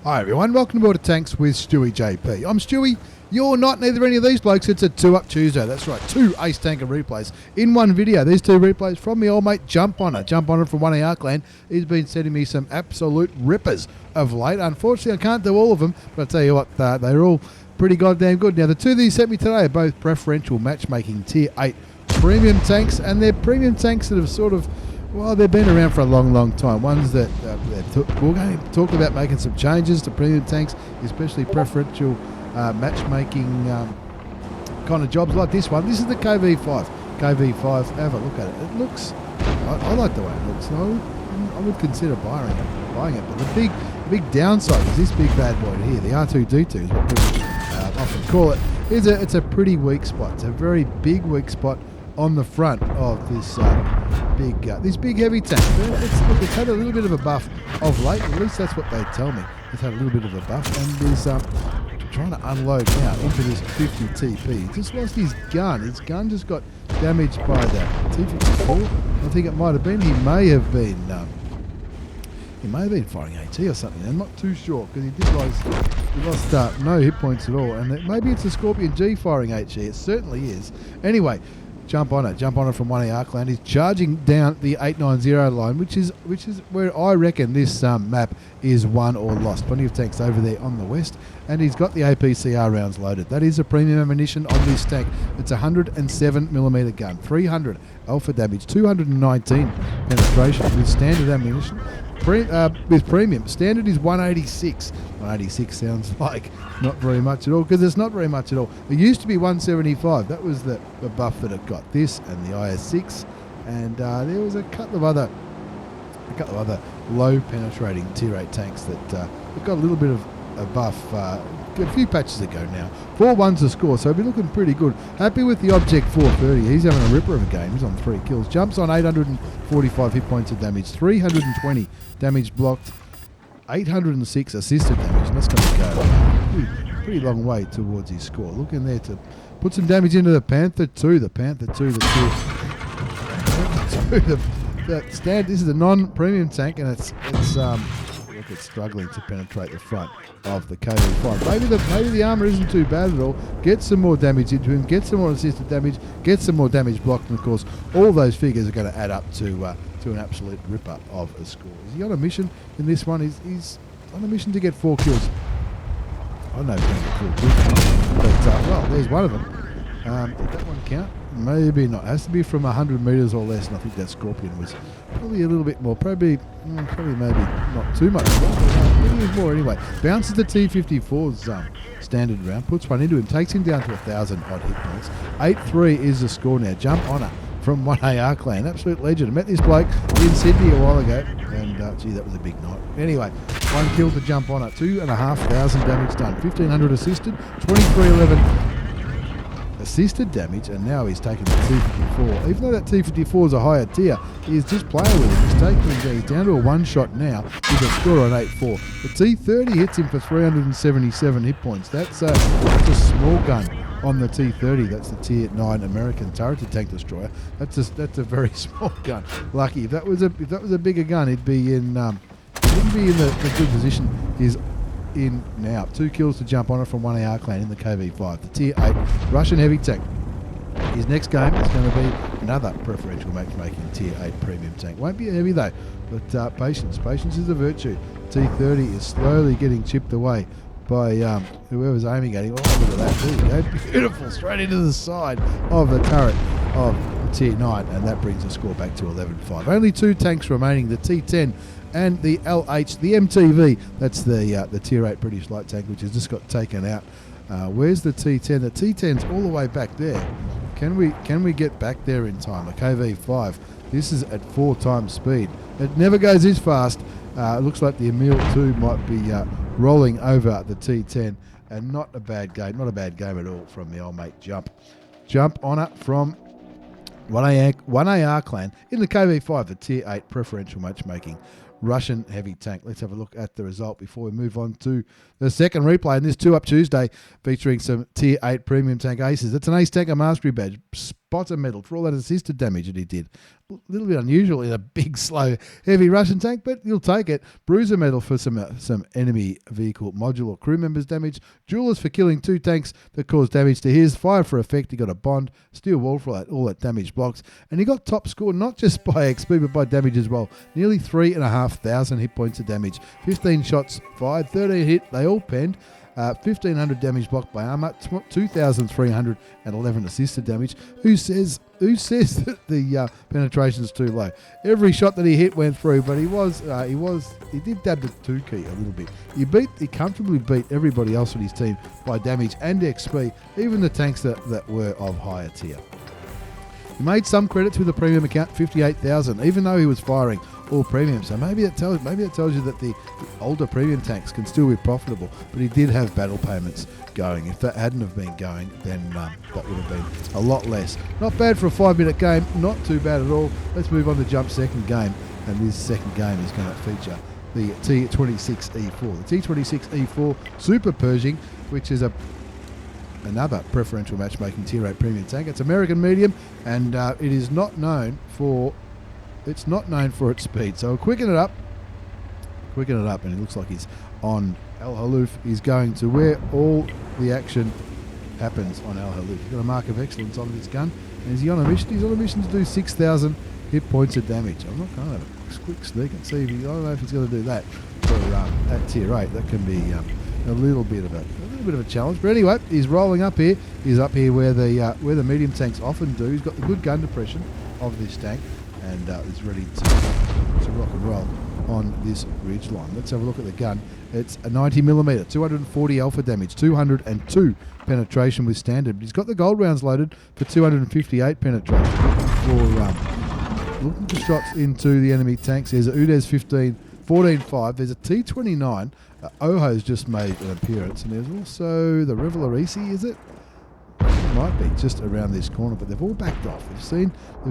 Hi everyone, welcome to Board of Tanks with stewiejp. I'm Stewie. You're not neither any of these blokes. It's a 2-up Tuesday. That's right, 2 Ace Tanker replays in one video. These 2 replays from my old mate jumphoner. Jumphoner from 1AR clan. He's been sending me some absolute rippers of late. Unfortunately, I can't do all of them, but I'll tell you what, they're all pretty goddamn good. Now, the 2 that he sent me today are both Preferential Match Making Tier 8 premium tanks, and they're premium tanks that have sort of, well, they've been around for a long, long time. Ones that we're going to talk about making some changes to premium tanks, especially preferential matchmaking kind of jobs like this one. This is the KV5. KV5, have a look at it. It looks, I like the way it looks. I would consider buying it. But the big downside is this big bad boy here, the R2D2 is what people often call it. It's a pretty weak spot. It's a very big weak spot on the front of this big heavy tank. It's had a little bit of a buff of late. At least that's what they tell me. It's had a little bit of a buff, and is trying to unload now into this 50 TP. He just lost his gun. His gun just got damaged by the T26E4. I think it might have been. He may have been firing AT or something. I'm not too sure because he lost no hit points at all. And maybe it's a Scorpion G firing HE. It certainly is. Anyway. Jump on it from 1AR clan. He's charging down the 890 line, which is where I reckon this map is won or lost. Plenty of tanks over there on the west, and he's got the APCR rounds loaded. That is a premium ammunition on this tank. It's a 107mm gun, 300 alpha damage, 219 penetration with standard ammunition. With premium, standard is 186. 186 sounds like not very much at all, because it's not very much at all. It used to be 175. That was the buff that it got. This and the IS6, and there was a couple of other low penetrating tier 8 tanks that got a little bit of a buff a few patches ago now. 4-1's the score, so he'll be looking pretty good. Happy with the Object 430. He's having a ripper of a game. He's on 3 kills. Jumps on 845 hit points of damage, 320 damage blocked, 806 assisted damage, and that's going to go pretty long way towards his score. Look in there to put some damage into the Panther 2. The Panther 2, this is a non-premium tank, and it's struggling to penetrate the front of the KV5. Maybe the armor isn't too bad at all. Get some more damage into him, get some more assisted damage, get some more damage blocked, and of course all those figures are going to add up to an absolute ripper of a score. Is he on a mission in this one? He's on a mission to get 4 kills. I don't know if he's going to get 4 kills, but well, there's one of them. Did that one count? Maybe not. It has to be from 100 metres or less, and I think that Scorpion was probably a little bit more. Probably maybe not too much more. Maybe it was more anyway. Bounces the T54's standard round, puts one into him, takes him down to 1,000 odd hit points. 8-3 is the score now. Jumphoner from 1AR clan. Absolute legend. I met this bloke in Sydney a while ago, and gee, that was a big night. Anyway, 1 kill to Jumphoner, 2,500 damage done, 1,500 assisted, 2311 assisted damage, and now he's taking the T54. Even though that T54 is a higher tier, he's just playing with it. He's taking him, he's down to a 1-shot now with a score on 8-4. The T30 hits him for 377 hit points. That's a small gun on the T30. That's the Tier 9 American turreted tank destroyer. That's a very small gun. Lucky if that was a bigger gun, he'd be in the good position he's in now. 2 kills to Jumphoner from 1AR clan in the KV5. The Tier 8 Russian Heavy Tank. His next game is going to be another preferential matchmaking Tier 8 premium tank. Won't be heavy though, but patience. Patience is a virtue. T30 is slowly getting chipped away by whoever's aiming at him. Oh, look at that. There you go. Beautiful. Straight into the side of the turret of Tier 9, and that brings the score back to 11-5. Only 2 tanks remaining, the T10 and the LH, the MTV. That's the Tier 8 British light tank, which has just got taken out. Where's the T10? The T10's all the way back there. Can we get back there in time? A KV5. This is at 4 times speed. It never goes this fast. It looks like the Emil 2 might be rolling over the T10, and not a bad game. Not a bad game at all from the old mate Jumphoner from 1AR clan in the KV5, the Tier 8 Preferential Matchmaking Russian Heavy Tank. Let's have a look at the result before we move on to the second replay in this 2-up Tuesday, featuring some Tier 8 Premium Tank Aces. It's an Ace Tanker Mastery Badge, spotter medal for all that assisted damage that he did. A little bit unusual in a big, slow, heavy Russian tank, but you'll take it. Bruiser medal for some enemy vehicle module or crew members damage. Jewelers for killing 2 tanks that caused damage to his. Fire for effect, he got a bond. Steel wall for all that damage blocks. And he got top score not just by XP but by damage as well. Nearly 3,500 hit points of damage. 15 shots fired, 13 hit, they all penned. 1,500 damage blocked by armor, 2,311 assisted damage. Who says that the penetration's too low? Every shot that he hit went through, but he did dab the 2 key a little bit. He comfortably beat everybody else on his team by damage and XP, even the tanks that were of higher tier. He made some credits with a premium account, 58,000, even though he was firing all premium. So maybe that tells you that the older premium tanks can still be profitable. But he did have battle payments going. If that hadn't have been going, then that would have been a lot less. Not bad for a 5-minute game. Not too bad at all. Let's move on to Jump's second game. And this second game is going to feature the T26E4. The T26E4 Super Pershing, which is another preferential matchmaking tier 8 premium tank. It's American medium, and it is not known for its speed. So we'll quicken it up, and it looks like he's on Al Haluf. He's going to where all the action happens on Al Haluf. He's got a mark of excellence on this gun, and is he on a mission? He's on a mission to do 6,000 hit points of damage. I'm not going to have a quick sneak and see if I don't know if he's going to do that for at tier 8. That can be a little bit of a challenge. But anyway, he's rolling up here. He's up here where the medium tanks often do. He's got the good gun depression of this tank, and is ready to rock and roll on this ridge line. Let's have a look at the gun. It's a 90mm, 240 alpha damage, 202 penetration with standard. But he's got the gold rounds loaded for 258 penetration. For looking for shots into the enemy tanks, there's a UDES 14.5. There's a T29. Oho's just made an appearance, and there's also the Revelarisi, is it? It might be just around this corner, but they've all backed off. They've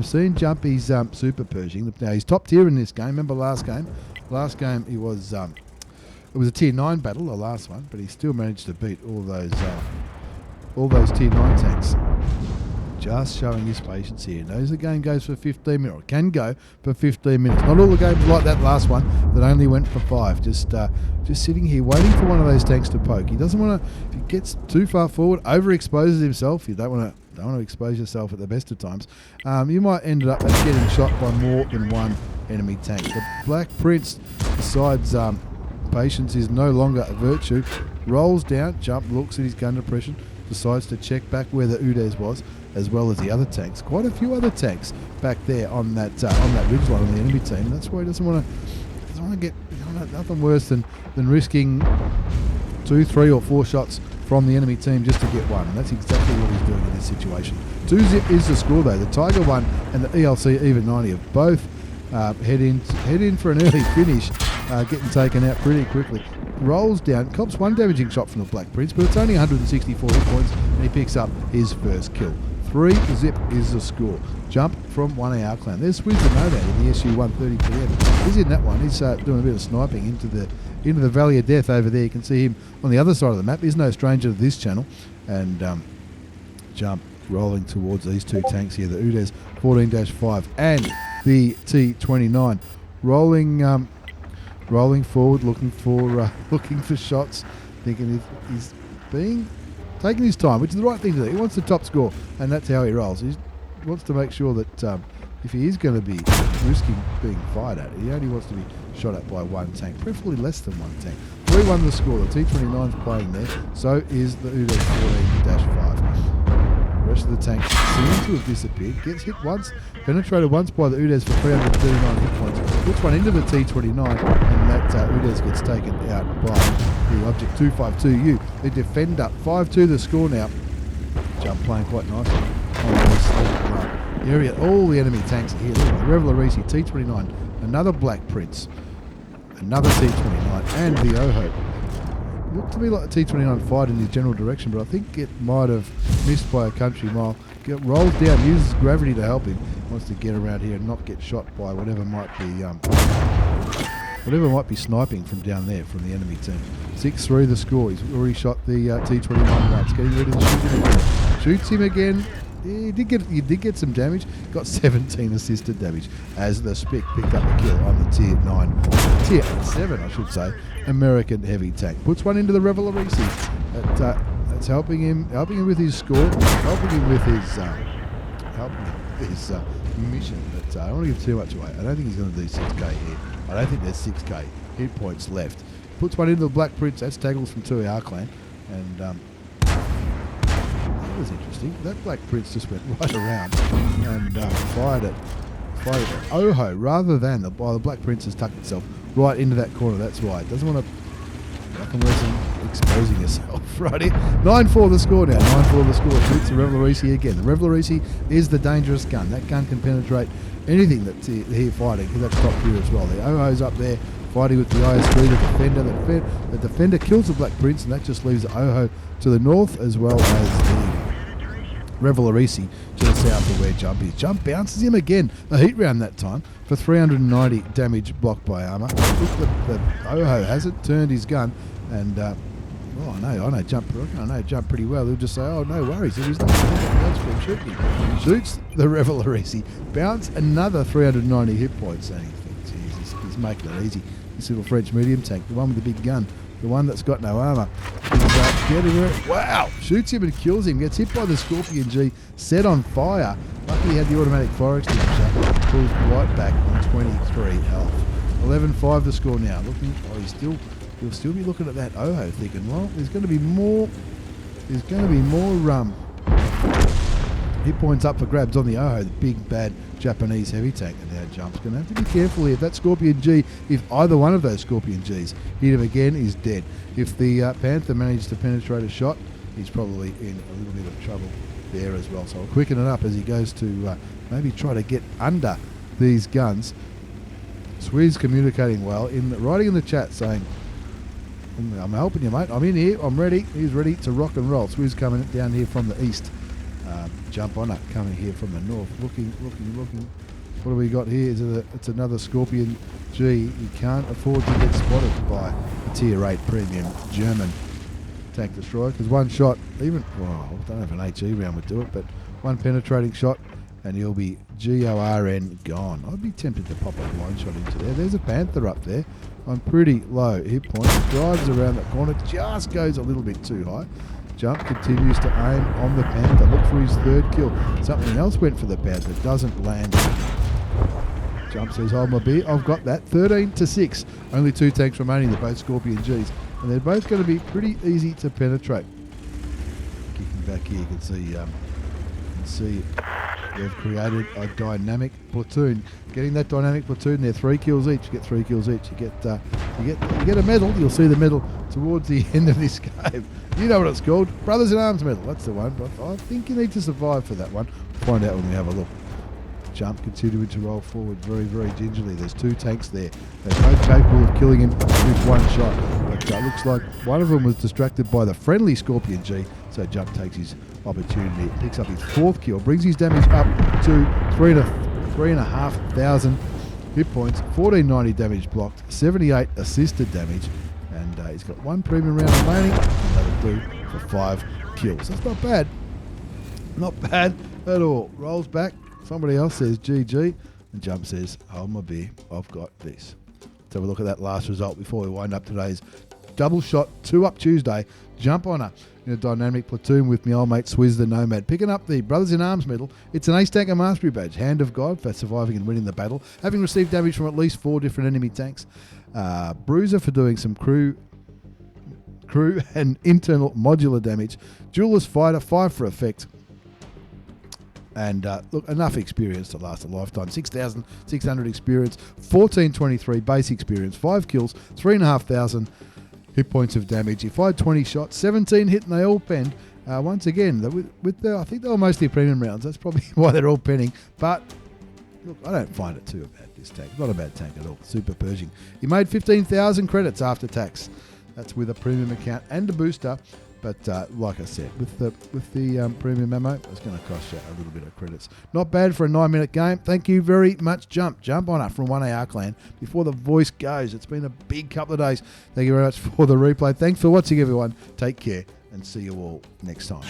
seen Jumpy's Super Pershing. Now he's top tier in this game. Remember last game? Last game he was it was a tier 9 battle, the last one, but he still managed to beat all those tier 9 tanks. Just showing his patience here. Knows the game goes for 15 minutes, or can go for 15 minutes. Not all the games like that last one that only went for 5. Just sitting here waiting for one of those tanks to poke. He doesn't want to. If he gets too far forward, overexposes himself. You don't want to expose yourself at the best of times. You might end up getting shot by more than one enemy tank. The Black Prince decides patience is no longer a virtue. Rolls down, Jump looks at his gun depression, decides to check back where the UDES was, as well as the other tanks. Quite a few other tanks back there on that ridgeline on the enemy team. That's why he doesn't want to get nothing worse than risking 2, 3 or 4 shots from the enemy team just to get one. And that's exactly what he's doing in this situation. 2-zip is the score though. The Tiger 1 and the ELC Even 90 have both head in for an early finish, getting taken out pretty quickly. Rolls down, cops one damaging shot from the Black Prince, but it's only 164 hit points, and he picks up his first kill. 3-zip is the score. Jump from 1AR clan. There's Swizz the No Doubt in the SU-130PM. He's in that one. He's doing a bit of sniping into the Valley of Death over there. You can see him on the other side of the map. He's no stranger to this channel. And Jump rolling towards these 2 tanks here, the UDES 14-5 and the T29. Rolling forward, looking for shots, thinking he's taking his time, which is the right thing to do. He wants the top score, and that's how he rolls. He wants to make sure that if he is going to be risking being fired at, he only wants to be shot at by one tank, preferably less than one tank. 3-1 the score. The T29's playing there, so is the UDES 14-5. The rest of the tanks seem to have disappeared. Gets hit once, penetrated once by the UDES for 339 hit points. Puts one into the T29, and that UDES gets taken out by the Object 252U. The Defender 5-2 the score now. Jump playing quite nicely on this area. All the enemy tanks are here. Look at the Revelarisi T29, another Black Prince, another T29, and the Oho. Looked to me like the T29 fired in his general direction, but I think it might have missed by a country mile. Rolls down, uses gravity to help him. Wants to get around here and not get shot by whatever might be sniping from down there from the enemy team. 6-3 the score. He's already shot the T29 once. Getting ready to shoot him again. Shoots him again. he did get some damage. Got 17 assisted damage as the Spic picked up a kill on the tier 7, I should say, American heavy tank. Puts one into the Revelation. That's helping him with his score, helping him with his mission. But I don't want to give too much away. I don't think he's going to do 6k here. I don't think there's 6k hit points left. Puts one into the Black Prince. That's tackles from Tuiar clan, and that was interesting. That Black Prince just went right around and fired at Oho rather than the Black Prince has tucked itself right into that corner. That's why it doesn't want to. Exposing yourself right here. 9-4 the score now. 9-4 the score. Shoots the Revelation again. The Revelation is the dangerous gun. That gun can penetrate anything that's here fighting, because that's top tier as well. The Oho's up there fighting with the IS3, the defender. The defender kills the Black Prince, and that just leaves the Oho to the north, as well as the Revelation to the south of where Jump is. Jump bounces him again. A heat round that time for 390 damage blocked by armor. The Oho hasn't turned his gun, and I know Jump pretty well. He'll just say, oh, no worries, if he's not shooting. Shoots the Revelation, bounce another 390 hit points, and he thinks he's making it easy. This little French medium tank, the one with the big gun, the one that's got no armor, is getting it. Wow! Shoots him and kills him. Gets hit by the Scorpion G, set on fire. Luckily he had the automatic fire extinguisher. Pulls right back on 23 health. 11-5 the score now. You'll still be looking at that Oho thinking, well, there's going to be more hit points up for grabs on the Oho, the big bad Japanese heavy tank. And now Jump's going to have to be careful here. If that Scorpion G, if either one of those Scorpion Gs hit him again, he's dead. If the Panther managed to penetrate a shot, he's probably in a little bit of trouble there as well. So I'll quicken it up as he goes to maybe try to get under these guns. Swizz communicating well, writing in the chat saying, I'm helping you, mate. I'm in here. I'm ready. He's ready to rock and roll. Swizz coming down here from the east. Jump on it coming here from the north. Looking. What do we got here? It's another Scorpion G. You can't afford to get spotted by a tier 8 premium German tank destroyer, because one shot, I don't know if an HE round would do it, but one penetrating shot and he'll be GORN gone. I'd be tempted to pop a blind shot into there. There's a Panther up there on pretty low hit points. Drives around that corner, just goes a little bit too high. Jump continues to aim on the Panther. Look for his third kill. Something else went for the Panther. Doesn't land. Jump says, hold my beer. I've got that. 13-6. Only 2 tanks remaining. They're both Scorpion Gs. And they're both going to be pretty easy to penetrate. Kicking back here, you can see they've created a dynamic platoon. Getting that dynamic platoon there, 3 kills each. You get 3 kills each. You get a medal. You'll see the medal towards the end of this game. You know what it's called, Brothers in Arms medal. That's the one. But I think you need to survive for that one. We'll find out when we have a look. Jump continuing to roll forward very, very gingerly. There's 2 tanks there. They're both capable of killing him with one shot. But it looks like one of them was distracted by the friendly Scorpion G. So Jump takes his opportunity, picks up his 4th kill, brings his damage up to 3,500 hit points, 1490 damage blocked, 78 assisted damage, and he's got 1 premium round remaining, and that'll do for 5 kills. That's not bad. Not bad at all. Rolls back. Somebody else says GG, and Jump says, hold my beer, I've got this. Let's have a look at that last result before we wind up today's double shot 2-up Tuesday. Jump on her in a dynamic platoon with my old mate Swizz the Nomad, picking up the Brothers in Arms medal. It's an Ace Tanker Mastery badge, Hand of God for surviving and winning the battle, having received damage from at least 4 different enemy tanks. Bruiser for doing some crew and internal modular damage. Duelist Fighter, 5 for effect. And look, enough experience to last a lifetime. 6,600 experience, 1423 base experience, 5 kills, 3,500 hit points of damage. He fired 20 shots, 17 hit, and they all penned. Once again, I think they were mostly premium rounds. That's probably why they're all penning. But look, I don't find it too bad, this tank. Not a bad tank at all. Super Pershing. He made 15,000 credits after tax. That's with a premium account and a booster. But like I said, with the premium ammo, it's going to cost you a little bit of credits. Not bad for a 9-minute game. Thank you very much, Jump. Jump on up from 1AR Clan before the voice goes. It's been a big couple of days. Thank you very much for the replay. Thanks for watching, everyone. Take care and see you all next time.